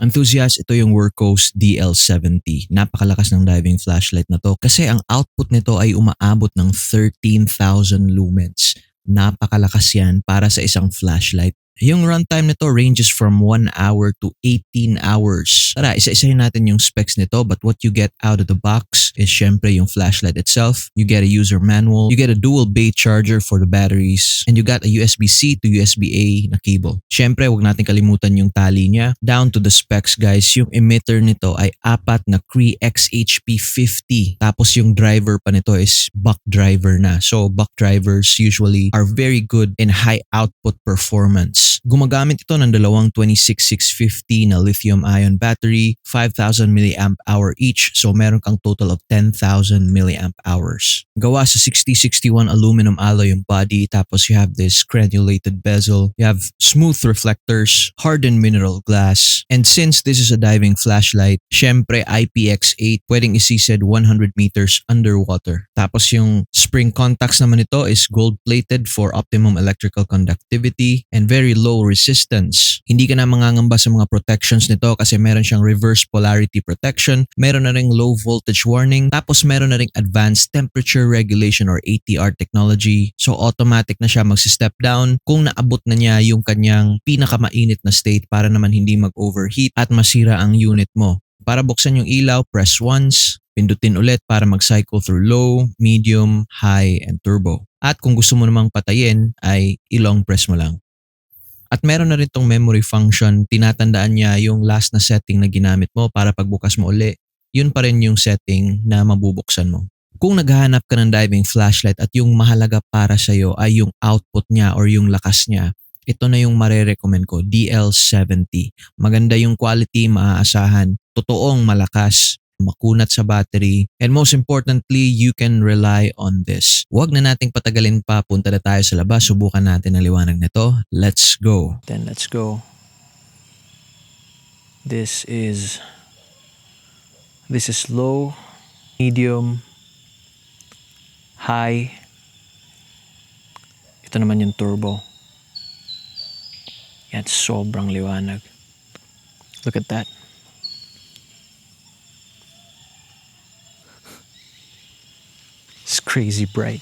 Enthusiast, ito yung Workhorse DL70. Napakalakas ng diving flashlight na to kasi ang output nito ay umaabot ng 13,000 lumens. Napakalakas yan para sa isang flashlight. Yung runtime nito ranges from 1 hour to 18 hours. Tara, isa-isahin natin yung specs nito, but what you get out of the box is syempre yung flashlight itself. You get a user manual, you get a dual bay charger for the batteries, and you got a USB-C to USB-A na cable. Syempre, wag natin kalimutan yung tali niya. Down to the specs guys, yung emitter nito ay 4 na Cree XHP50. Tapos yung driver pa nito is buck driver na. So buck drivers usually are very good in high output performance. Gumagamit ito ng dalawang 26650 na lithium-ion battery, 5,000 mAh each, so meron kang total of 10,000 mAh. Gawa sa 6061 aluminum alloy yung body, tapos you have this granulated bezel, you have smooth reflectors, hardened mineral glass, and since this is a diving flashlight, syempre IPX8, pwedeng isised 100 meters underwater. Tapos yung spring contacts naman ito is gold-plated for optimum electrical conductivity and very low resistance. Hindi ka na mangangamba sa mga protections nito kasi meron siyang reverse polarity protection, meron na ring low voltage warning, tapos meron na ring advanced temperature regulation or ATR technology. So automatic na siya mag-step down kung naabot na niya yung kanyang pinakamainit na state para naman hindi mag-overheat at masira ang unit mo. Para buksan yung ilaw, press once, pindutin ulit para mag-cycle through low, medium, high, and turbo. At kung gusto mo namang patayin ay i-long press mo lang. At meron na rin tong memory function, tinatandaan niya yung last na setting na ginamit mo para pagbukas mo uli, yun pa rin yung setting na mabubuksan mo. Kung naghahanap ka ng diving flashlight at yung mahalaga para sa'yo ay yung output niya or yung lakas niya, ito na yung marerecommend ko, DL70. Maganda yung quality, maaasahan, totoong malakas, makunat sa battery, and most importantly, you can rely on this. Huwag na nating patagalin pa, punta na tayo sa labas, subukan natin ang liwanag nito. Let's go. Then let's go. This is low, medium, high. Ito naman yung turbo. Yan, sobrang liwanag. Look at that. It's crazy bright.